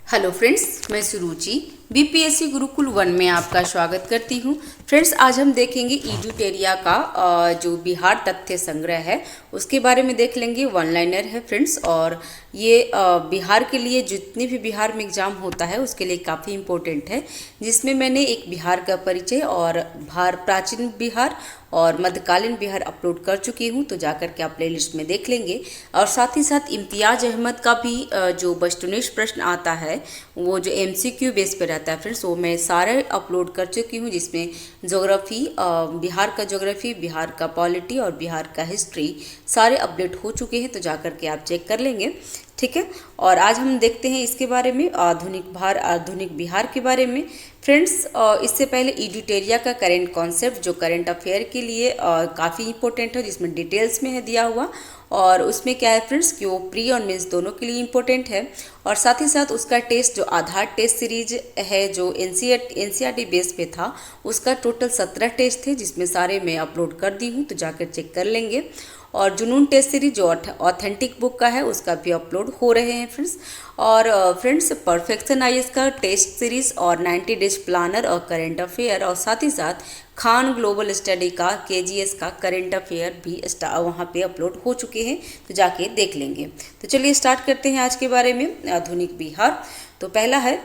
Hello friends, मैं सुरुचि BPSC Gurukul 1 में आपका स्वागत करती हूँ। फ्रेंड्स, आज हम देखेंगे एडुटेरिया का जो बिहार तथ्य संग्रह है उसके बारे में देख लेंगे। वन लाइनर है फ्रेंड्स, और ये बिहार के लिए जितने भी बिहार में एग्ज़ाम होता है उसके लिए काफ़ी इम्पोर्टेंट है, जिसमें मैंने एक बिहार का परिचय और प्राचीन बिहार और मध्यकालीन बिहार अपलोड कर चुकी हूँ, तो जाकर के आप प्लेलिस्ट में देख लेंगे। और साथ ही साथ इम्तियाज़ अहमद का भी जो बश्तुनिश प्रश्न आता है वो जो एमसीक्यू बेस पे रहता है फ्रेंड्स, वो मैं सारे अपलोड कर चुकी हूँ, जिसमें ज्योग्राफी, बिहार का ज्योग्राफी, बिहार का पॉलिटी और बिहार का हिस्ट्री सारे अपडेट हो चुके हैं, तो जाकर के आप चेक कर लेंगे। ठीक है, और आज हम देखते हैं इसके बारे में, आधुनिक बिहार के बारे में। फ्रेंड्स, इससे पहले एडुटेरिया का करेंट कॉन्सेप्ट जो करंट अफेयर के लिए काफ़ी इंपॉर्टेंट है, जिसमें डिटेल्स में है दिया हुआ, और उसमें क्या है फ्रेंड्स कि वो प्री और मेंस दोनों के लिए इम्पोर्टेंट है। और साथ ही साथ उसका टेस्ट जो आधार टेस्ट सीरीज है जो एनसीईआरटी बेस पे था, उसका टोटल 17 टेस्ट थे, जिसमें सारे मैं अपलोड कर दी हूँ, तो जाकर चेक कर लेंगे। और जुनून टेस्ट सीरीज जो ऑथेंटिक बुक का है उसका भी अपलोड हो रहे हैं फ्रेंड्स। और फ्रेंड्स, परफेक्शन आईएएस का टेस्ट सीरीज और 90 डेज प्लानर और करेंट अफेयर, और साथ ही साथ खान ग्लोबल स्टडी का केजीएस का करेंट अफेयर भी वहाँ पे अपलोड हो चुके हैं, तो जाके देख लेंगे। तो चलिए स्टार्ट करते हैं आज के बारे में आधुनिक बिहार। तो पहला है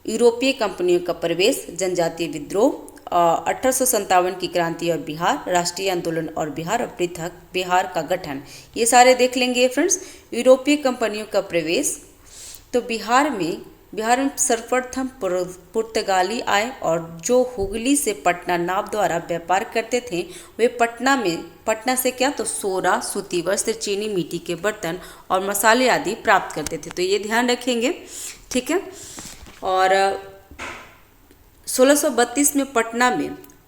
यूरोपीय कंपनियों का प्रवेश, जनजातीय विद्रोह, 1857 की क्रांति और बिहार, राष्ट्रीय आंदोलन और बिहार और पृथक बिहार का गठन, ये सारे देख लेंगे फ्रेंड्स। यूरोपीय कंपनियों का प्रवेश, तो बिहार में सर्वप्रथम पुर्तगाली आए और जो हुगली से पटना नाव द्वारा व्यापार करते थे, वे पटना से क्या तो सोरा, सूती वस्त्र, चीनी, मिट्टी के बर्तन और मसाले आदि प्राप्त करते थे, तो ये ध्यान रखेंगे। ठीक है, और 1632 में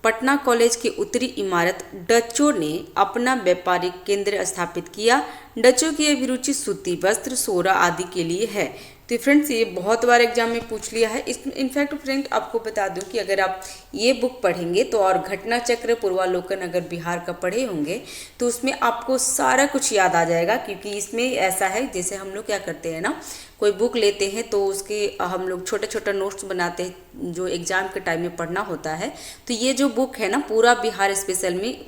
पटना कॉलेज की उत्तरी इमारत डचों ने अपना व्यापारिक केंद्र स्थापित किया। डचों की अभिरुचि सूती वस्त्र, सोरा आदि के लिए है। तो फ्रेंड्स, ये बहुत बार एग्जाम में पूछ लिया है। इस इनफैक्ट फ्रेंड आपको बता दूं कि अगर आप ये बुक पढ़ेंगे तो, और घटना चक्र पूर्वालोकन अगर बिहार का पढ़े होंगे तो उसमें आपको सारा कुछ याद आ जाएगा, क्योंकि इसमें ऐसा है जैसे हम लोग क्या करते हैं ना, कोई बुक लेते हैं तो उसके हम लोग छोटा छोटा नोट्स बनाते हैं जो एग्ज़ाम के टाइम में पढ़ना होता है। तो ये जो बुक है ना, पूरा बिहार स्पेशल में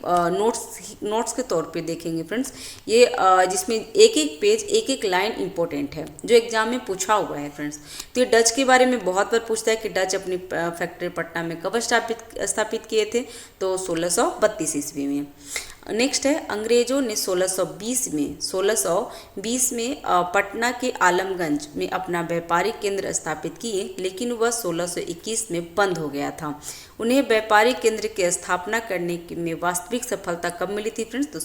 नोट्स के तौर पे देखेंगे फ्रेंड्स। ये जिसमें एक एक पेज, एक एक लाइन इंपॉर्टेंट है जो एग्जाम में पूछा हुआ है फ्रेंड्स। तो ये डच के बारे में बहुत बार पूछता है कि डच अपनी फैक्ट्री पटना में कब स्थापित किए थे, तो 1632 ईस्वी में। नेक्स्ट है, अंग्रेजों ने 1620 में पटना के आलमगंज में अपना व्यापारिक केंद्र स्थापित किए, लेकिन वह 1621 में बंद हो गया था। उन्हें व्यापारिक केंद्र की स्थापना करने में वास्तविक सफलता कब मिली थी फ्रेंड्स, तो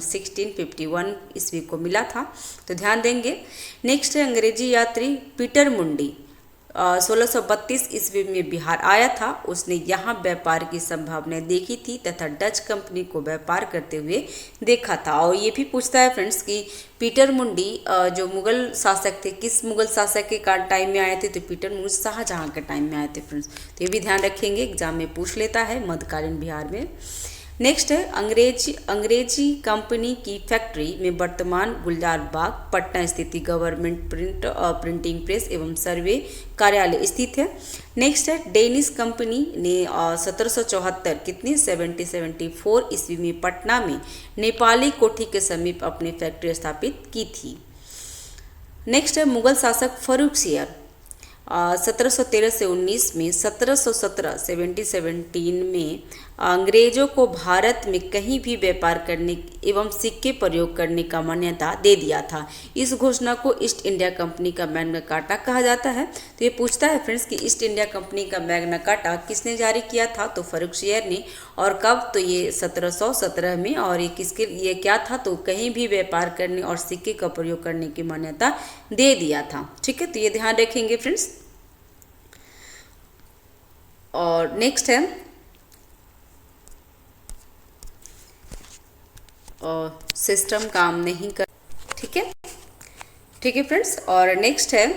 1651 ईस्वी को मिला था, तो ध्यान देंगे। नेक्स्ट है, अंग्रेजी यात्री पीटर मुंडी 1632 ईस्वी में बिहार आया था। उसने यहाँ व्यापार की संभावनाएं देखी थी तथा डच कंपनी को व्यापार करते हुए देखा था। और ये भी पूछता है फ्रेंड्स कि पीटर मुंडी जो मुगल शासक थे, किस मुगल शासक के टाइम में आए थे, तो पीटर मुंडी शाहजहां के टाइम में आए थे फ्रेंड्स। तो ये भी ध्यान रखेंगे, एग्जाम में पूछ लेता है मध्यकालीन बिहार में। नेक्स्ट है, अंग्रेजी कंपनी की फैक्ट्री में वर्तमान गुलजार बाग पटना स्थित गवर्नमेंट प्रिंटिंग प्रेस एवं सर्वे कार्यालय स्थित है। नेक्स्ट है, डेनिश कंपनी ने 1774 ईस्वी में पटना में नेपाली कोठी के समीप अपनी फैक्ट्री स्थापित की थी। नेक्स्ट है, मुगल शासक फर्रुखसियर 1713 से 19 में 1717 में अंग्रेजों को भारत में कहीं भी व्यापार करने एवं सिक्के प्रयोग करने का मान्यता दे दिया था। इस घोषणा को ईस्ट इंडिया कंपनी का मैग्ना कार्टा कहा जाता है। तो ये पूछता है फ्रेंड्स कि ईस्ट इंडिया कंपनी का मैग्ना कार्टा किसने जारी किया था, तो फर्रुखसियर ने, और कब, तो ये 1717 में। और ये क्या था, तो कहीं भी व्यापार करने और सिक्के का प्रयोग करने की मान्यता दे दिया था। ठीक है, तो ये ध्यान रखेंगे फ्रेंड्स। और नेक्स्ट है, सिस्टम काम नहीं कर, ठीक है फ्रेंड्स। और नेक्स्ट है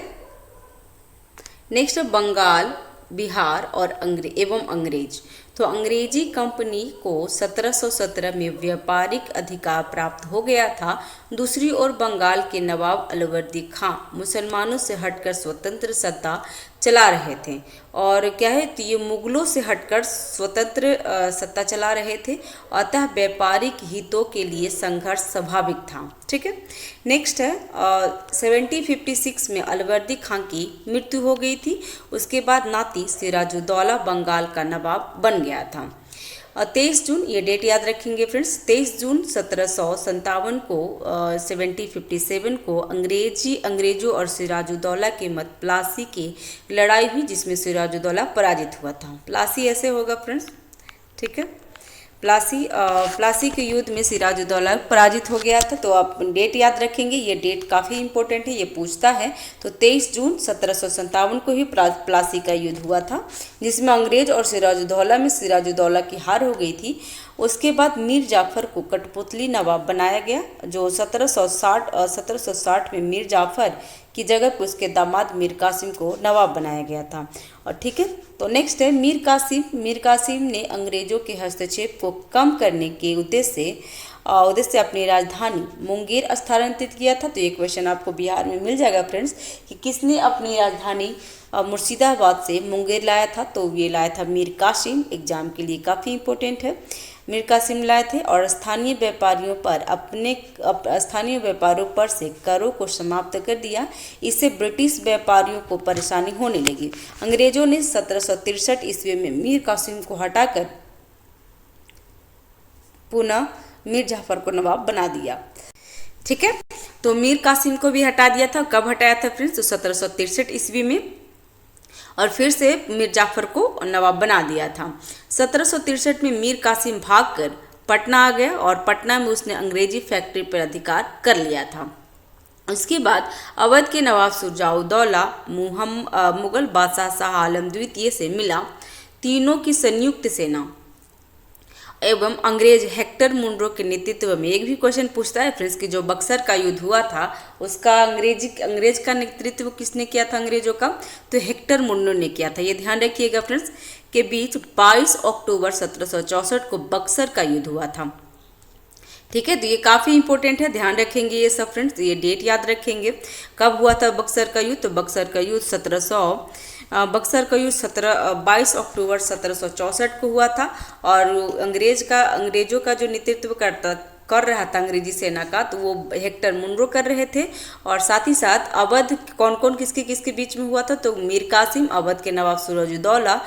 बंगाल, बिहार और अंग्रेज। तो अंग्रेजी कंपनी को 1717 में व्यापारिक अधिकार प्राप्त हो गया था। दूसरी ओर बंगाल के नवाब अलवर्दी खां मुसलमानों से हटकर स्वतंत्र सत्ता चला रहे थे। और क्या है, तो ये मुगलों से हटकर स्वतंत्र सत्ता चला रहे थे, अतः व्यापारिक हितों के लिए संघर्ष स्वाभाविक था। ठीक है, नेक्स्ट है 1756 में अलवर्दी खां की मृत्यु हो गई थी। उसके बाद नाती सिराजुद्दौला बंगाल का नवाब बन गया था। 23 जून, ये डेट याद रखेंगे फ्रेंड्स, 23 जून 1757 को 1757 को अंग्रेजों और सिराजुद्दौला के मध्य प्लासी की लड़ाई हुई, जिसमें सिराजुद्दौला पराजित हुआ था। प्लासी ऐसे होगा फ्रेंड्स, ठीक है, प्लासी के युद्ध में सिराजुद्दौला पराजित हो गया था। तो आप डेट याद रखेंगे, ये डेट काफ़ी इंपॉर्टेंट है, ये पूछता है। तो 23 जून 1757 को ही प्लासी का युद्ध हुआ था, जिसमें अंग्रेज और सिराजुद्दौला में सिराजुद्दौला की हार हो गई थी। उसके बाद मीर जाफर को कठपुतली नवाब बनाया गया, जो 1760 में मीर जाफर की जगह पर उसके दामाद मीर कासिम को नवाब बनाया गया था। और ठीक है, तो नेक्स्ट है मीर कासिम ने अंग्रेजों के हस्तक्षेप को कम करने के उद्देश्य से अपनी राजधानी मुंगेर स्थानांतरित किया था। तो ये क्वेश्चन आपको बिहार में मिल जाएगा फ्रेंड्स, कि किसने अपनी राजधानी मुर्शिदाबाद से मुंगेर लाया था। तो ये लाया था मीर कासिम, एग्जाम के लिए काफ़ी इंपॉर्टेंट है। मीर कासिम लाए थे, और स्थानीय व्यापारियों पर से करों को समाप्त कर दिया। इससे ब्रिटिश व्यापारियों को परेशानी होने लगी। अंग्रेजों ने 1763 ईस्वी में मीर कासिम को हटाकर पुनः मीर जाफर को नवाब बना दिया। ठीक है, तो मीर कासिम को भी हटा दिया था। कब हटाया था फ्रेंड्स? तो 1763 ईस्वी में, और फिर से मीर जाफर को नवाब बना दिया था। 1763 में मीर कासिम भागकर पटना आ गया, और पटना में उसने अंग्रेजी फैक्ट्री पर अधिकार कर लिया था। उसके बाद अवध के नवाब सुजाउद्दौला मुगल बादशाह शाह आलम द्वितीय से मिला। तीनों की संयुक्त सेना एवं अंग्रेज हेक्टर मुनरो के नेतृत्व में, एक भी क्वेश्चन पूछता है फ्रेंड्स कि जो बक्सर का युद्ध हुआ था उसका अंग्रेज का नेतृत्व किसने किया था अंग्रेजों का? तो हेक्टर मुनरो ने किया था। ये ध्यान रखिएगा फ्रेंड्स, के बीच 22 अक्टूबर 1764 को बक्सर का युद्ध हुआ था। ठीक है, तो ये काफ़ी इंपॉर्टेंट है, ध्यान रखेंगे ये सब फ्रेंड्स, ये डेट याद रखेंगे। कब हुआ था बक्सर का युद्ध? तो बक्सर का युद्ध 22 अक्टूबर 1764 को हुआ था। और अंग्रेजों का जो नेतृत्व कर रहा था अंग्रेजी सेना का, तो वो हेक्टर मुनरो कर रहे थे। और साथ ही साथ अवध कौन कौन किसके बीच में हुआ था? तो मीर कासिम, अवध के नवाब सिराजुद्दौला,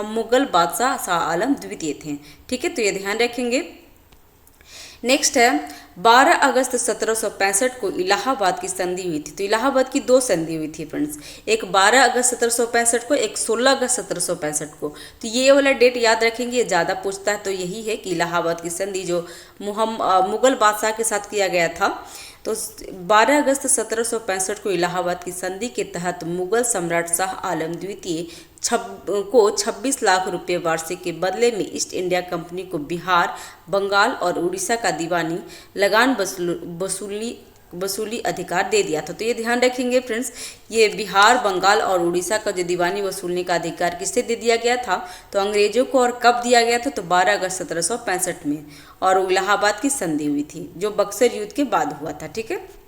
मुगल बादशाह शाह आलम द्वितीय थे। ठीक है, तो ये ध्यान रखेंगे। नेक्स्ट है 12 अगस्त 1765 को इलाहाबाद की संधि हुई थी। तो इलाहाबाद की 2 संधि हुई थी फ्रेंड्स, एक 12 अगस्त 1765 को, एक 16 अगस्त 1765 को। तो ये वाला डेट याद रखेंगे, ये ज़्यादा पूछता है। तो यही है कि इलाहाबाद की संधि जो मुगल बादशाह के साथ किया गया था। तो 12 अगस्त 1765 को इलाहाबाद की संधि के तहत मुगल सम्राट शाह आलम द्वितीय को 26 लाख रुपए वार्षिक के बदले में ईस्ट इंडिया कंपनी को बिहार, बंगाल और उड़ीसा का दीवानी लगान वसूली अधिकार दे दिया था। तो ये ध्यान रखेंगे फ्रेंड्स, ये बिहार, बंगाल और उड़ीसा का जो दीवानी वसूलने का अधिकार किससे दे दिया गया था? तो अंग्रेजों को। और कब दिया गया था? तो 12 अगस्त 1765 में, और इलाहाबाद की संधि हुई थी जो बक्सर युद्ध के बाद हुआ था। ठीक है,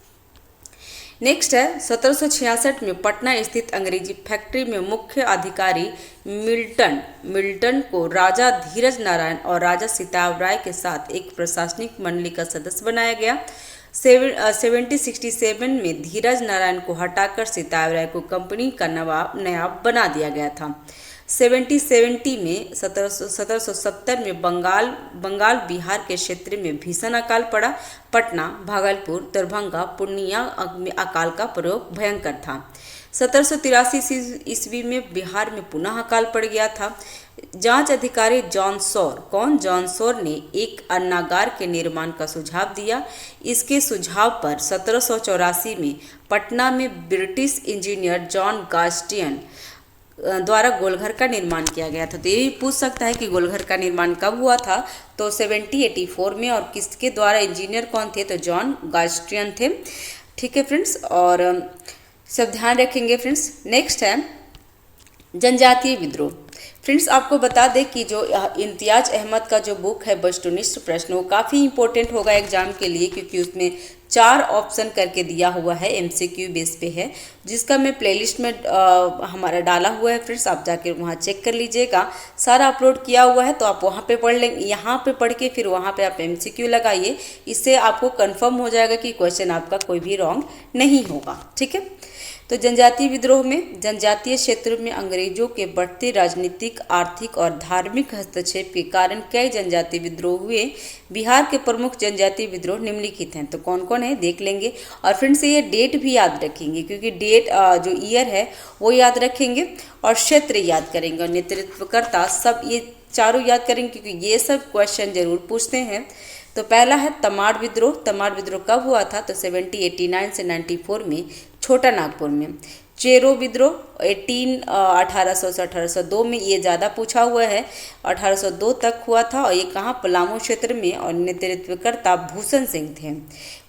नेक्स्ट है 1766 में पटना स्थित अंग्रेजी फैक्ट्री में मुख्य अधिकारी मिल्टन को राजा धीरज नारायण और राजा सिताब राय के साथ एक प्रशासनिक मंडली का सदस्य बनाया गया। 1767 में धीरज नारायण को हटाकर सिताब राय को कंपनी का नवाब बना दिया गया था। 1770 में 1770 में बंगाल बिहार के क्षेत्र में भीषण अकाल पड़ा। पटना, भागलपुर, दरभंगा, पूर्णिया में अकाल का प्रयोग भयंकर था। 1783 ईस्वी में बिहार में पुनः अकाल पड़ गया था। जांच अधिकारी जॉन सौर ने एक अन्नागार के निर्माण का सुझाव दिया। इसके सुझाव पर 1784 में पटना में ब्रिटिश इंजीनियर जॉन गास्टियन द्वारा गोलघर का निर्माण किया गया था। तो ये भी पूछ सकता है कि गोलघर का निर्माण कब हुआ था? तो 1784 में, और किसके द्वारा? इंजीनियर कौन थे? तो जॉन गास्टियन थे। ठीक है फ्रेंड्स, और सब ध्यान रखेंगे फ्रेंड्स। नेक्स्ट है जनजातीय विद्रोह। फ्रेंड्स आपको बता दें कि जो इम्तियाज अहमद का जो बुक है वस्तुनिष्ठ प्रश्न, वो काफ़ी इंपॉर्टेंट होगा एग्जाम के लिए, क्योंकि उसमें 4 ऑप्शन करके दिया हुआ है, एमसीक्यू बेस पे है, जिसका मैं प्लेलिस्ट में हमारा डाला हुआ है। फ्रेंड्स आप जाके वहाँ चेक कर लीजिएगा, सारा अपलोड किया हुआ है, तो आप वहाँ पे पढ़ लेंगे, यहाँ पे पढ़ के फिर वहाँ पे आप एमसीक्यू लगाइए। इससे आपको कंफर्म हो जाएगा कि क्वेश्चन आपका कोई भी रॉन्ग नहीं होगा। ठीक है, तो जनजातीय विद्रोह में जनजातीय क्षेत्रों में अंग्रेजों के बढ़ते राजनीतिक, आर्थिक और धार्मिक हस्तक्षेप के कारण कई जनजातीय विद्रोह हुए। बिहार के प्रमुख जनजातीय विद्रोह निम्नलिखित हैं। तो कौन कौन है देख लेंगे, और फ्रेंड्स ये डेट भी याद रखेंगे, क्योंकि डेट जो ईयर है वो याद रखेंगे, और क्षेत्र याद करेंगे, और नेतृत्वकर्ता, सब ये चारों याद करेंगे, क्योंकि ये सब क्वेश्चन जरूर पूछते हैं। तो पहला है तमाड़ विद्रोह। तमाड़ विद्रोह कब हुआ था? तो 1789 से 94 में छोटा नागपुर में। चेरो विद्रोह 1800 से 1802 में, ये ज़्यादा पूछा हुआ है, 1802 तक हुआ था, और ये कहाँ? पलामू क्षेत्र में, और नेतृत्वकर्ता भूषण सिंह थे।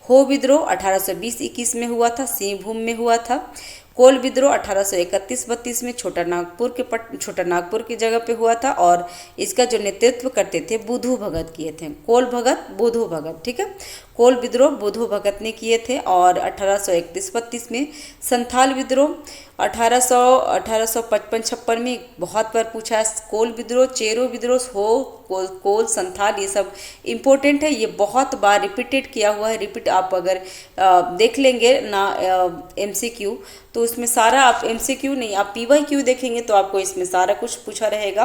हो विद्रोह 1820-21 में हुआ था, सिंहभूम में हुआ था। कोल विद्रोह 1831-32 में छोटा नागपुर की जगह पे हुआ था, और इसका जो नेतृत्व करते थे बुधू भगत किए थे। कोल भगत, बुधू भगत, ठीक है। कोल विद्रोह बुधू भगत ने किए थे। और 1831-32 में संथाल विद्रोह 1855-56 में बहुत बार पूछा है। कोल विद्रोह, चेरो विद्रोह, हो, कोल, संथाल, ये सब इम्पोर्टेंट है, ये बहुत बार रिपीटेड किया हुआ है। रिपीट आप अगर देख लेंगे ना एमसीक्यू, तो उसमें सारा, आप एमसीक्यू नहीं, आप पीवाईक्यू देखेंगे तो आपको इसमें सारा कुछ पूछा रहेगा।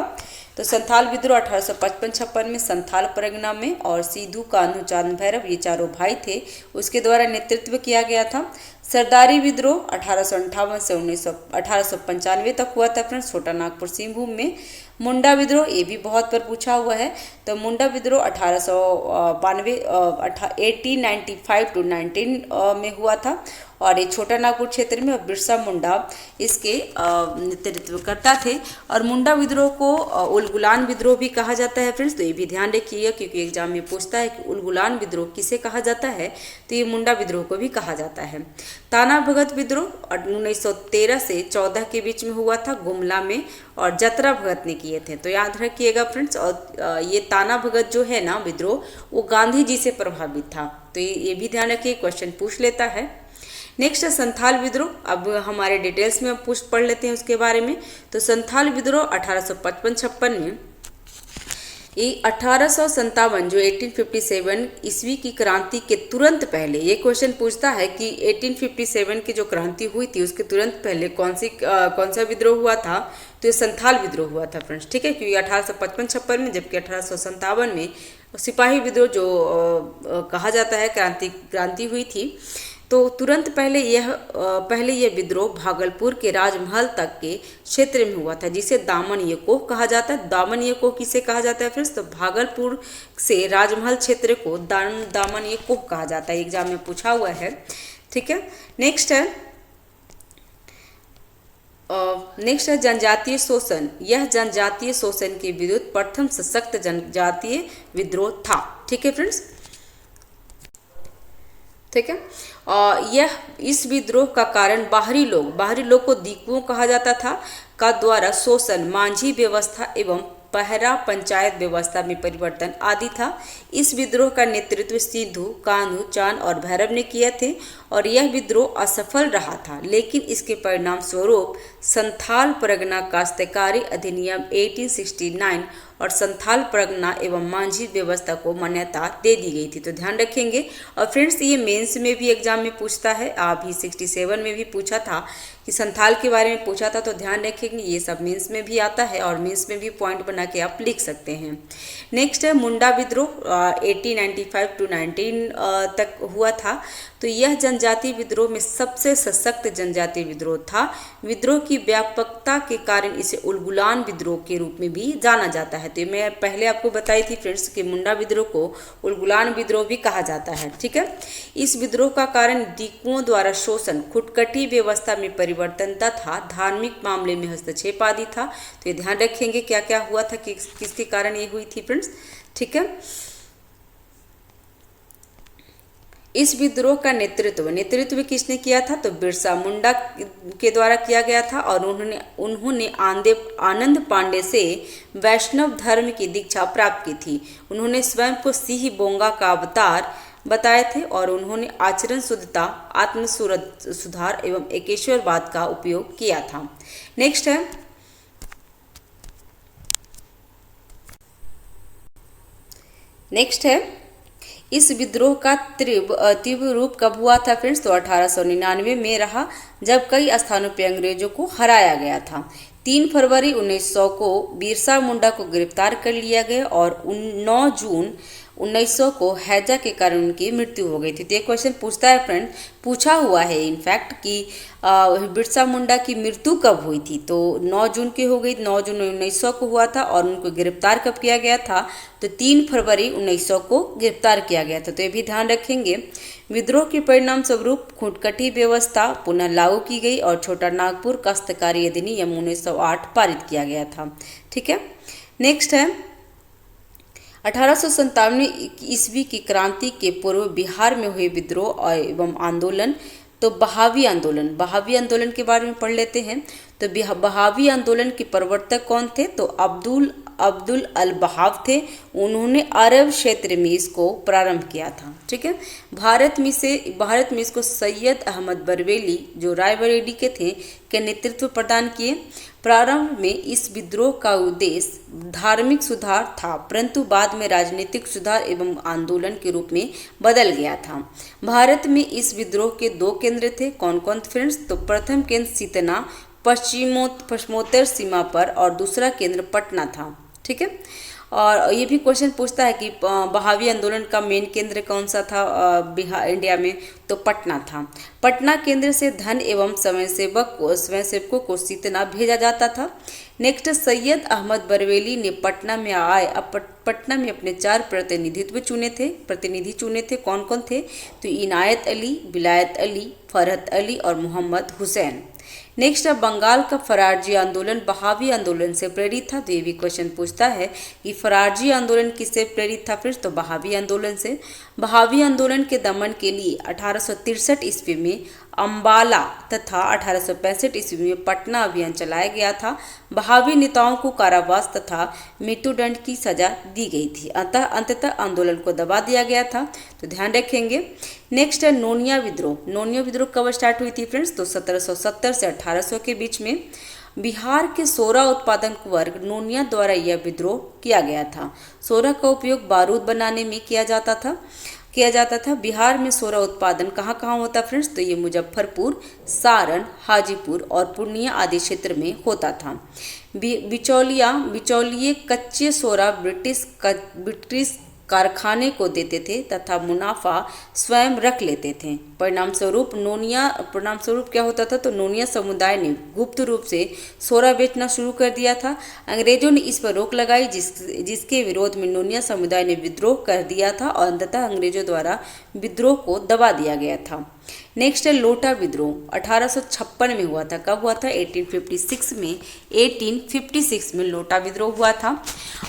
तो संथाल विद्रोह 1855-56 में संथाल परगना में, और सिद्धू, कान्हू, चांद भैरव, ये चारों भाई थे, उसके द्वारा नेतृत्व किया गया था। सरदारी विद्रोह 1858 से 1895 तक हुआ था फ्रेंड्स, छोटा नागपुर सिंहभूम में। मुंडा विद्रोह, ये भी बहुत बार पूछा हुआ है। तो मुंडा विद्रोह 1895 टू 19 में हुआ था, और ये छोटा नागपुर क्षेत्र में, और बिरसा मुंडा इसके नेतृत्वकर्ता थे। और मुंडा विद्रोह को उलगुलान विद्रोह भी कहा जाता है फ्रेंड्स, तो ये भी ध्यान रखिएगा, क्योंकि एग्जाम में पूछता है कि उलगुलान विद्रोह किसे कहा जाता है, तो ये मुंडा विद्रोह को भी कहा जाता है। ताना भगत विद्रोह 1913 से 14 के बीच में हुआ था, गुमला में, और जतरा भगत ने किए थे। तो याद रखिएगा फ्रेंड्स। और ये ताना भगत जो है ना विद्रोह, वो गांधी जी से प्रभावित था, तो ये भी ध्यान रखिए, क्वेश्चन पूछ लेता है। नेक्स्ट है संथाल विद्रोह। अब हमारे डिटेल्स में पढ़ लेते हैं उसके बारे में। तो संथाल विद्रोह 1855-56 में, ये 1857 जो 1857 ईस्वी की क्रांति के तुरंत पहले, ये क्वेश्चन पूछता है कि 1857 की जो क्रांति हुई थी उसके तुरंत पहले कौन सा विद्रोह हुआ था? तो ये संथाल विद्रोह हुआ था फ्रेंड्स, ठीक है, क्योंकि 1855-56 में, जबकि 1857 में सिपाही विद्रोह जो कहा जाता है क्रांति हुई थी। तो तुरंत पहले यह विद्रोह भागलपुर के राजमहल तक के क्षेत्र में हुआ था, जिसे दामन यकोह कहा जाता है। दामन यकोह किसे कहा जाता है फ्रेंड्स? तो भागलपुर से राजमहल क्षेत्र को दामन यकोह कहा जाता है, एग्जाम में पूछा हुआ है। ठीक है, नेक्स्ट है जनजातीय शोषण। यह जनजातीय शोषण के विरुद्ध प्रथम सशक्त जनजातीय विद्रोह था। ठीक है फ्रेंड्स, ठीक है। यह इस विद्रोह का कारण बाहरी लोग को दीकुओं कहा जाता था का द्वारा शोषण, मांझी व्यवस्था एवं पहरा पंचायत व्यवस्था में परिवर्तन आदि था। इस विद्रोह का नेतृत्व सिद्धू, कान्हू, चांद और भैरव ने किए थे, और यह विद्रोह असफल रहा था, लेकिन इसके परिणाम स्वरूप संथाल परगना काश्तकारी अधिनियम 1869 और संथाल परगना एवं मांझी व्यवस्था को मान्यता दे दी गई थी। तो ध्यान रखेंगे। और फ्रेंड्स ये मेंस में भी एग्जाम में पूछता है, अभी 67 में भी पूछा था कि संथाल के बारे में पूछा था, तो ध्यान रखेंगे, ये सब मेंस में भी आता है, और मेंस में भी पॉइंट बना के आप लिख सकते हैं। नेक्स्ट है मुंडा विद्रोह 1895 टू 19 तक हुआ था। तो यह जनजातीय विद्रोह में सबसे सशक्त जनजातीय विद्रोह था। विद्रोह की व्यापकता के कारण इसे उलगुलान विद्रोह के रूप में भी जाना जाता है। तो मैं पहले आपको बताई थी फ्रेंड्स कि मुंडा विद्रोह को उलगुलान विद्रोह भी कहा जाता है। ठीक है, इस विद्रोह का कारण दीकुओं द्वारा शोषण, खुटकटी व्यवस्था में परिवर्तन तथा धार्मिक मामले में हस्तक्षेप आदि था। तो ये ध्यान रखेंगे क्या क्या हुआ था, किसके कारण ये हुई थी फ्रेंड्स। ठीक है, इस विद्रोह का नेतृत्व किसने किया था? तो बिरसा मुंडा के द्वारा किया गया था और उन्होंने आनंद पांडे से वैष्णव धर्म की दीक्षा प्राप्त की थी। उन्होंने स्वयं को सिंह बोंगा का अवतार बताए थे और उन्होंने आचरण शुद्धता, आत्म सुधार एवं एकेश्वरवाद का उपयोग किया था। नेक्स्ट है इस विद्रोह का तीव्र रूप कब हुआ था फ्रेंड्स? तो 1899 में रहा, जब कई स्थानों पर अंग्रेजों को हराया गया था। 3 फरवरी 1900 को बिरसा मुंडा को गिरफ्तार कर लिया गया और 9 जून 1900 को हैजा के कारण उनकी मृत्यु हो गई थी। तो ये क्वेश्चन पूछता है फ्रेंड, पूछा हुआ है इनफैक्ट कि बिरसा मुंडा की मृत्यु कब हुई थी? तो 9 जून की हो गई, 9 जून 1900 को हुआ था और उनको गिरफ्तार कब किया गया था? तो 3 फरवरी 1900 को गिरफ्तार किया गया था। तो ये भी ध्यान रखेंगे। विद्रोह के परिणाम स्वरूप खूंटकटी व्यवस्था पुनः लागू की गई और छोटा नागपुर काश्तकारी अधिनियम 1908 पारित किया गया था। ठीक है, नेक्स्ट है 1857 ईस्वी की क्रांति के पूर्व बिहार में हुए विद्रोह एवं आंदोलन। तो बहावी आंदोलन के बारे में पढ़ लेते हैं। तो बहावी आंदोलन के प्रवर्तक कौन थे? तो अब्दुल अल बहाव थे। उन्होंने अरब क्षेत्र में इसको प्रारंभ किया था। ठीक है, भारत में इसको सैयद अहमद बरेलवी जो रायबरेली के थे के नेतृत्व प्रदान किए। प्रारंभ में इस विद्रोह का उद्देश्य धार्मिक सुधार था, परंतु बाद में राजनीतिक सुधार एवं आंदोलन के रूप में बदल गया था। भारत में इस विद्रोह के 2 केंद्र थे। कौन कौन फ्रेंड्स? तो प्रथम केंद्र सितना पश्चिमोत्तर सीमा पर और दूसरा केंद्र पटना था। ठीक है, और ये भी क्वेश्चन पूछता है कि बहावी आंदोलन का मेन केंद्र कौन सा था बिहार इंडिया में? तो पटना था। पटना केंद्र से धन एवं स्वयंसेवकों को सितना भेजा जाता था। नेक्स्ट, सैयद अहमद बरेलवी ने पटना में अपने 4 प्रतिनिधि चुने थे। कौन कौन थे? तो इनायत अली, विलायत अली, फरहत अली और मोहम्मद हुसैन। नेक्स्ट है बंगाल का फरारजी आंदोलन बहावी आंदोलन से प्रेरित था। तो ये भी क्वेश्चन पूछता है कि फरारजी आंदोलन किससे प्रेरित था फिर? तो बहावी आंदोलन से। बहावी आंदोलन के दमन के लिए 1863 ईस्वी में अम्बाला तथा 1865 ईस्वी में पटना अभियान चलाया गया था। बहावी नेताओं को कारावास तथा मृत्युदंड की सजा दी गई थी। अंततः आंदोलन को दबा दिया गया था। तो ध्यान रखेंगे। नेक्स्ट है नोनिया विद्रोह कब स्टार्ट हुई थी फ्रेंड्स? तो 1770 से 1800 के बीच में बिहार के सोरा उत्पादक वर्ग नोनिया द्वारा यह विद्रोह किया गया था। सोरा का उपयोग बारूद बनाने में किया जाता था। बिहार में सोरा उत्पादन कहाँ कहाँ होता फ्रेंड्स? तो ये मुजफ्फरपुर, सारण, हाजीपुर और पूर्णिया आदि क्षेत्र में होता था। बिचौलिए कच्चे सोरा ब्रिटिश कारखाने को देते थे तथा मुनाफा स्वयं रख लेते थे। परिणाम स्वरूप क्या होता था? तो नोनिया समुदाय ने गुप्त रूप से सोरा बेचना शुरू कर दिया था। अंग्रेजों ने इस पर रोक लगाई, जिसके विरोध में नोनिया समुदाय ने विद्रोह कर दिया था और अंततः अंग्रेजों द्वारा विद्रोह को दबा दिया गया था। नेक्स्ट है लोटा विद्रोह 1856 में हुआ था। कब हुआ था? 1856 में लोटा विद्रोह हुआ था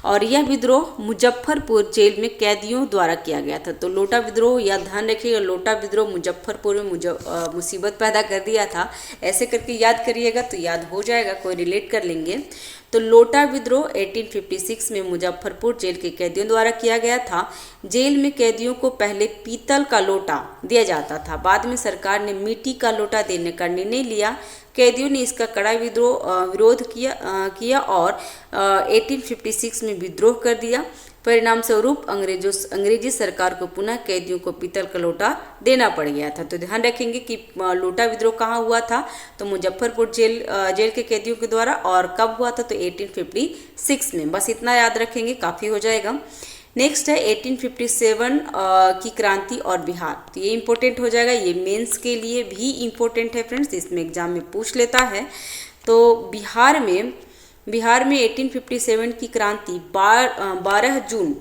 और यह विद्रोह मुजफ्फरपुर जेल में कैदियों द्वारा किया गया था। तो लोटा विद्रोह या ध्यान रखिएगा, लोटा विद्रोह मुजफ्फरपुर में मुसीबत पैदा कर दिया था। ऐसे करके याद करिएगा तो याद हो जाएगा, कोई रिलेट कर लेंगे। तो लोटा विद्रोह 1856 में मुजफ्फरपुर जेल के कैदियों द्वारा किया गया था। जेल में कैदियों को पहले पीतल का लोटा दिया जाता था, बाद में सरकार ने मिट्टी का लोटा देने का निर्णय लिया। कैदियों ने इसका कड़ा विरोध किया और 1856 में विद्रोह कर दिया। परिणाम स्वरूप अंग्रेजी सरकार को पुनः कैदियों को पीतल का लोटा देना पड़ गया था। तो ध्यान रखेंगे कि लोटा विद्रोह कहाँ हुआ था? तो मुजफ्फरपुर जेल के कैदियों के द्वारा। और कब हुआ था? तो 1856 में। बस इतना याद रखेंगे, काफ़ी हो जाएगा। नेक्स्ट है 1857 की क्रांति और बिहार। तो ये इंपॉर्टेंट हो जाएगा, ये मेंस के लिए भी इंपॉर्टेंट है फ्रेंड्स, इसमें एग्जाम में पूछ लेता है। तो बिहार में 1857 की क्रांति 12 जून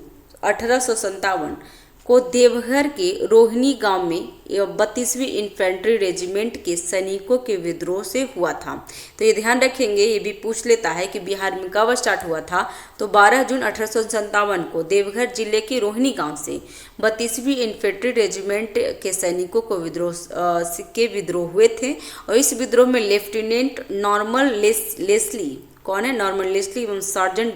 1857 को देवघर के रोहिणी गांव में 32वीं इन्फेंट्री रेजिमेंट के सैनिकों के विद्रोह से हुआ था। तो ये ध्यान रखेंगे, ये भी पूछ लेता है कि बिहार में कब स्टार्ट हुआ था। तो 12 जून 1857 को देवघर जिले के रोहिणी गांव से 32वीं इन्फेंट्री रेजिमेंट के सैनिकों को विद्रोह हुए थे। और इस विद्रोह में लेफ्टिनेंट नॉर्मन लेस्ली, कौन है नॉर्मन लेस्ली, एवं सार्जेंट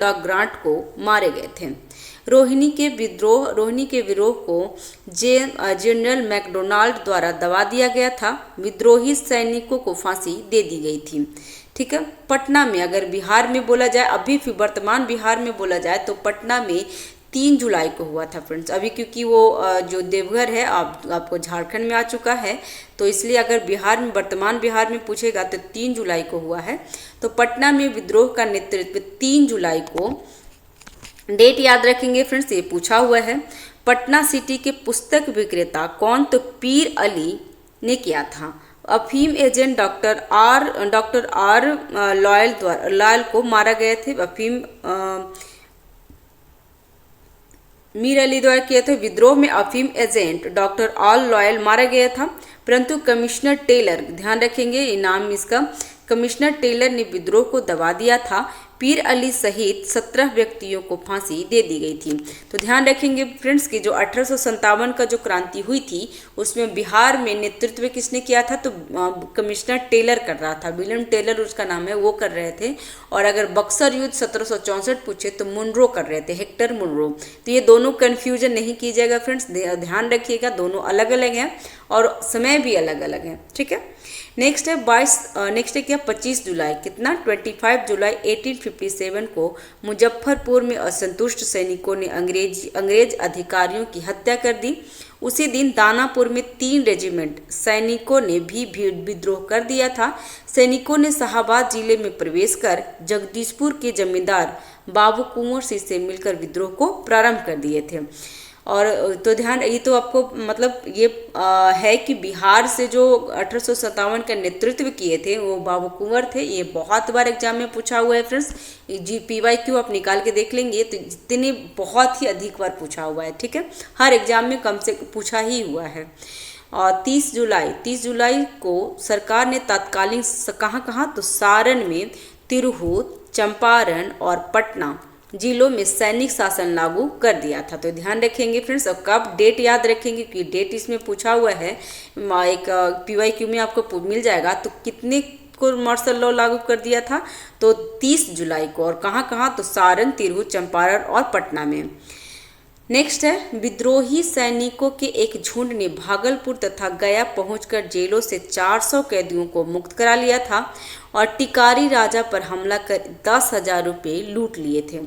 डॉग ग्रांट को मारे गए थे। रोहिणी के विद्रोह को जनरल मैकडोनाल्ड द्वारा दबा दिया गया था। विद्रोही सैनिकों को फांसी दे दी गई थी। ठीक है, पटना में अगर बिहार में बोला जाए, अभी वर्तमान बिहार में बोला जाए तो पटना में 3 जुलाई को हुआ था फ्रेंड्स। अभी क्योंकि वो जो देवघर है आपको झारखंड में आ चुका है, तो इसलिए अगर बिहार में वर्तमान बिहार में पूछेगा तो 3 जुलाई को हुआ है। तो पटना में विद्रोह का नेतृत्व 3 जुलाई को, डेट याद रखेंगे फ्रेंड्स, ये पूछा हुआ है। पटना सिटी के पुस्तक विक्रेता कौन, तो पीर अली ने किया था। अफीम एजेंट डॉक्टर आर लॉयल को मारा गए थे। मीर अली द्वारा किए थे। विद्रोह में अफीम एजेंट डॉक्टर आर लॉयल मारा गया था, परंतु कमिश्नर टेलर, ध्यान रखेंगे ये नाम इसका, कमिश्नर टेलर ने विद्रोह को दबा दिया था। पीर अली सहित 17 व्यक्तियों को फांसी दे दी गई थी। तो ध्यान रखेंगे फ्रेंड्स कि जो 1857 का जो क्रांति हुई थी उसमें बिहार में नेतृत्व किसने किया था, तो कमिश्नर टेलर कर रहा था, विलियम टेलर उसका नाम है, वो कर रहे थे। और अगर बक्सर युद्ध 1764 पूछे तो मुनरो कर रहे थे, हेक्टर मुनरो। तो ये दोनों कन्फ्यूजन नहीं कीजिएगा फ्रेंड्स, ध्यान रखिएगा, दोनों अलग अलग हैं और समय भी अलग अलग है। ठीक है, नेक्स्ट है 25 जुलाई, कितना 25 जुलाई 1857 को मुजफ्फरपुर में असंतुष्ट सैनिकों ने अंग्रेज अधिकारियों की हत्या कर दी। उसी दिन दानापुर में 3 रेजिमेंट सैनिकों ने भी विद्रोह कर दिया था। सैनिकों ने शाहाबाद जिले में प्रवेश कर जगदीशपुर के जमींदार बाबू कुंवर सिंह से मिलकर विद्रोह को प्रारंभ कर दिए थे। और तो ध्यान, ये तो आपको मतलब ये है कि बिहार से जो 1857 का नेतृत्व किए थे वो बाबू कुंवर थे। ये बहुत बार एग्जाम में पूछा हुआ है फ्रेंड्स, PYQ आप निकाल के देख लेंगे तो जितने बहुत ही अधिक बार पूछा हुआ है। ठीक है, हर एग्जाम में कम से पूछा ही हुआ है। और 30 जुलाई को सरकार ने तत्कालीन कहाँ तो सारण में, तिरहुत, चंपारण और पटना जिलों में सैनिक शासन लागू कर दिया था। तो ध्यान रखेंगे फ्रेंड्स, और कब डेट याद रखेंगे कि डेट इसमें पूछा हुआ है, एक PYQ में आपको मिल जाएगा। तो कितने को मार्शल लॉ लागू कर दिया था, तो 30 जुलाई को। और कहाँ तो सारण, तिरहुत, चंपारण और पटना में। नेक्स्ट है, विद्रोही सैनिकों के एक झुंड ने भागलपुर तथा गया पहुंचकर जेलों से 400 कैदियों को मुक्त करा लिया था और टिकारी राजा पर हमला कर 10,000 रुपये लूट लिए थे।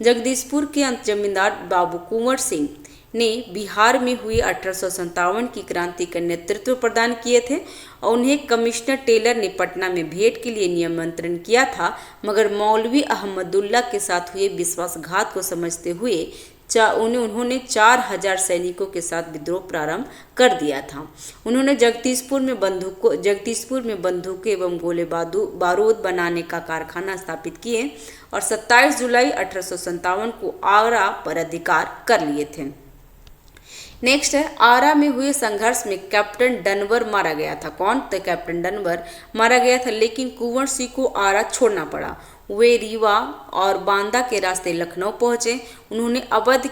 जगदीशपुर के जमींदार बाबू कुंवर सिंह ने बिहार में हुई 1857 की क्रांति का नेतृत्व प्रदान किए थे और उन्हें कमिश्नर टेलर ने पटना में भेंट के लिए निमंत्रण किया था, मगर मौलवी अहमदुल्ला के साथ हुए विश्वासघात को समझते हुए उन्होंने 4000 सैनिकों के साथ विद्रोह प्रारंभ कर दिया था। उन्होंने जगदीशपुर में बंदूकें एवं गोले बारूद बनाने का कारखाना स्थापित किए और 27 जुलाई 1857 को आगरा पर अधिकार कर लिए थे। नेक्स्ट है, आरा में हुए संघर्ष में कैप्टन डनवर मारा गया था। कौन? तो कैप्टन डनवर मारा गया था, लेकिन कुंवर सिंह को आरा छोड़ना पड़ा। वे रीवा और बांदा के रास्ते लखनऊ पहुंचे। उन्हें अवध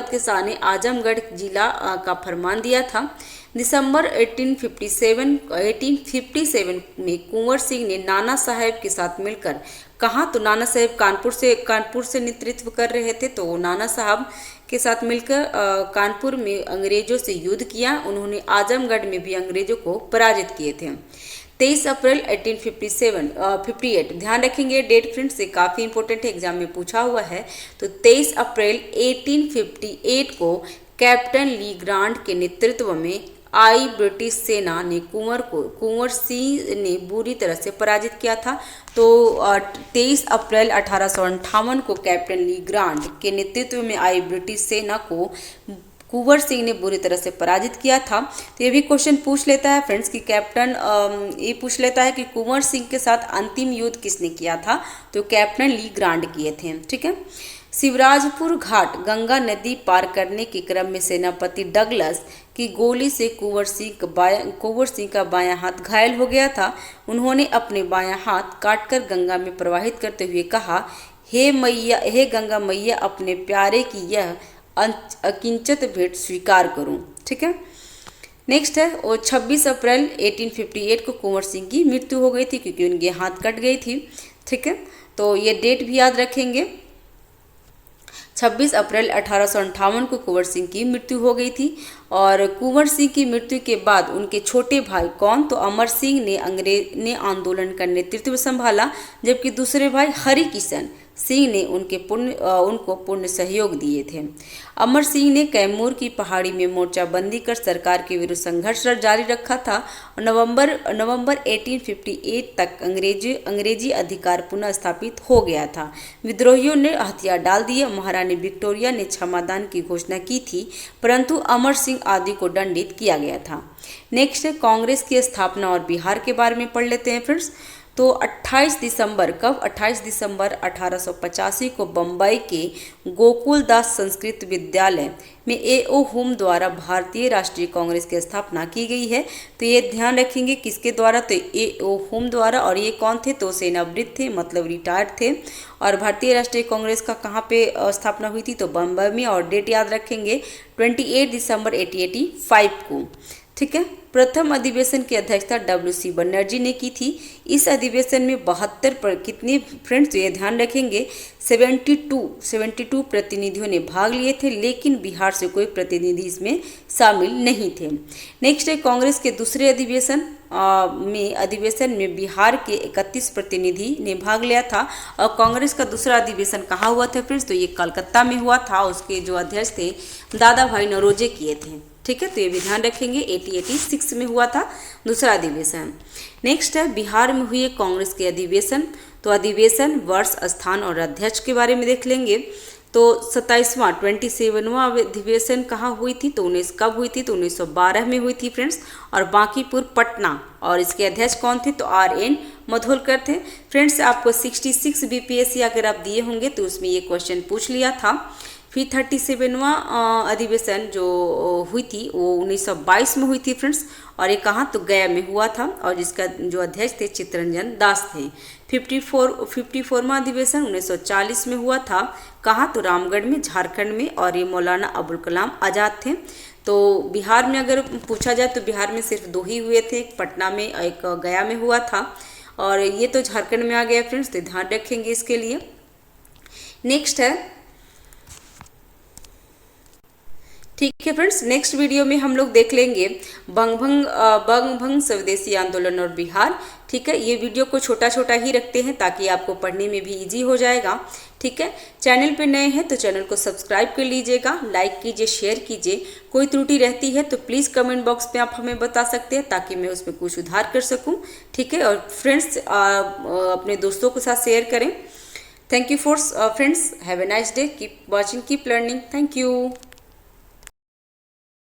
के शाह ने आजमगढ़ जिला का फरमान दिया था। दिसंबर 1857 में कुंवर सिंह ने नाना साहेब के साथ मिलकर, कहाँ तो नाना साहेब कानपुर से नेतृत्व कर रहे थे, तो नाना साहब के साथ मिलकर कानपुर में अंग्रेजों से युद्ध किया। उन्होंने आजमगढ़ में भी अंग्रेजों को पराजित किए थे। 23 अप्रैल 1858, ध्यान रखेंगे डेट फ्रेंड्स, से काफ़ी इंपॉर्टेंट है, एग्जाम में पूछा हुआ है। तो 23 अप्रैल 1858 को कैप्टन ली ग्रांट के नेतृत्व में आई ब्रिटिश सेना ने कुंवर सिंह ने बुरी तरह से पराजित किया था। तो 23 अप्रैल 1858 को कैप्टन ली ग्रांट के नेतृत्व में आई ब्रिटिश सेना को कुंवर सिंह ने बुरी तरह से पराजित किया था। तो ये भी क्वेश्चन पूछ लेता है फ्रेंड्स कि ये पूछ लेता है कि कुंवर सिंह के साथ अंतिम युद्ध किसने किया था, तो कैप्टन ली ग्रांट किए थे। ठीक है, शिवराजपुर घाट गंगा नदी पार करने के क्रम में सेनापति डगलस की गोली से कुंवर सिंह का बायां हाथ घायल हो गया था। उन्होंने अपने बायां हाथ काटकर गंगा में प्रवाहित करते हुए कहा, हे मैया, हे गंगा मैया, अपने प्यारे की यह अकिंचित भेंट स्वीकार करूं। ठीक है। नेक्स्ट है, और 26 अप्रैल 1858 को कुंवर सिंह की मृत्यु हो गई थी क्योंकि उनके हाथ कट गई थी। ठीक है, तो ये डेट भी याद रखेंगे। 26 अप्रैल 1858 को कुंवर सिंह की मृत्यु हो गई थी। और कुंवर सिंह की मृत्यु के बाद उनके छोटे भाई कौन, तो अमर सिंह ने आंदोलन का नेतृत्व संभाला, जबकि दूसरे भाई हरि किशन सिंह ने उनको पूर्ण सहयोग दिए थे। अमर सिंह ने कैमूर की पहाड़ी में मोर्चाबंदी कर सरकार के विरुद्ध संघर्ष जारी रखा था। नवंबर 1858 तक अंग्रेजी अधिकार पुनः स्थापित हो गया था। विद्रोहियों ने हथियार डाल दिए। महारानी विक्टोरिया ने क्षमादान की घोषणा की थी, परंतु अमर सिंह आदि को दंडित किया गया था। नेक्स्ट है, कांग्रेस की स्थापना और बिहार के बारे में पढ़ लेते हैं फ्रेंड्स। तो 28 दिसंबर 1885 को बम्बई के गोकुलदास संस्कृत विद्यालय में A.O. हुम द्वारा भारतीय राष्ट्रीय कांग्रेस की स्थापना की गई है। तो ये ध्यान रखेंगे किसके द्वारा, तो A.O. हुम द्वारा। और ये कौन थे, तो सेनावृत्त थे, मतलब रिटायर्ड थे। और भारतीय राष्ट्रीय कांग्रेस का कहाँ पे स्थापना हुई थी, तो बम्बई में। और डेट याद रखेंगे 28 दिसंबर 1885 को। ठीक है। प्रथम अधिवेशन की अध्यक्षता W.C. बनर्जी ने की थी। इस अधिवेशन में 72 पर कितने फ्रेंड्स, ये ध्यान रखेंगे 72 प्रतिनिधियों ने भाग लिए थे, लेकिन बिहार से कोई प्रतिनिधि इसमें शामिल नहीं थे। नेक्स्ट है, कांग्रेस के दूसरे अधिवेशन में बिहार के 31 प्रतिनिधि ने भाग लिया था। और कांग्रेस का दूसरा अधिवेशन कहाँ हुआ था फ्रेंड्स, तो ये कलकत्ता में हुआ था। उसके जो अध्यक्ष थे दादा भाई नौरोजी किए थे। ठीक है, तो ये भी ध्यान रखेंगे 1886 में हुआ था दूसरा अधिवेशन। नेक्स्ट है, बिहार में हुए कांग्रेस के अधिवेशन। तो अधिवेशन, वर्ष, स्थान और अध्यक्ष के बारे में देख लेंगे। तो 27वां अधिवेशन कहाँ हुई थी, तो कब हुई थी, तो 1912 में हुई थी फ्रेंड्स। और बांकीपुर पटना, और इसके अध्यक्ष कौन थे, तो R.N. मधोलकर थे। फ्रेंड्स, आपको 66 BPSC अगर आप दिए होंगे तो उसमें ये क्वेश्चन पूछ लिया था। फिर 37वां अधिवेशन जो हुई थी वो 1922 में हुई थी फ्रेंड्स। और ये कहाँ, तो गया में हुआ था। और जिसका जो अध्यक्ष थे चित्तरंजन दास थे। 54वां अधिवेशन 1940 में हुआ था। कहाँ, तो रामगढ़ में, झारखंड में। और ये मौलाना अबुल कलाम आज़ाद थे। तो बिहार में अगर पूछा जाए तो बिहार में सिर्फ 2 ही हुए थे, एक पटना में, एक गया में हुआ था। और ये तो झारखंड में आ गया फ्रेंड्स, तो ध्यान रखेंगे इसके लिए। नेक्स्ट है, ठीक है फ्रेंड्स, नेक्स्ट वीडियो में हम लोग देख लेंगे बंगभंग स्वदेशी आंदोलन और बिहार। ठीक है, ये वीडियो को छोटा छोटा ही रखते हैं ताकि आपको पढ़ने में भी इजी हो जाएगा। ठीक है, चैनल पे नए हैं तो चैनल को सब्सक्राइब कर लीजिएगा, लाइक कीजिए, शेयर कीजिए। कोई त्रुटि रहती है तो प्लीज़ कमेंट बॉक्स में आप हमें बता सकते हैं ताकि मैं उसमें कुछ सुधार कर सकूँ। ठीक है, और फ्रेंड्स अपने दोस्तों के साथ शेयर करें। Thank you for friends, have a nice day, keep watching, keep learning, thank you.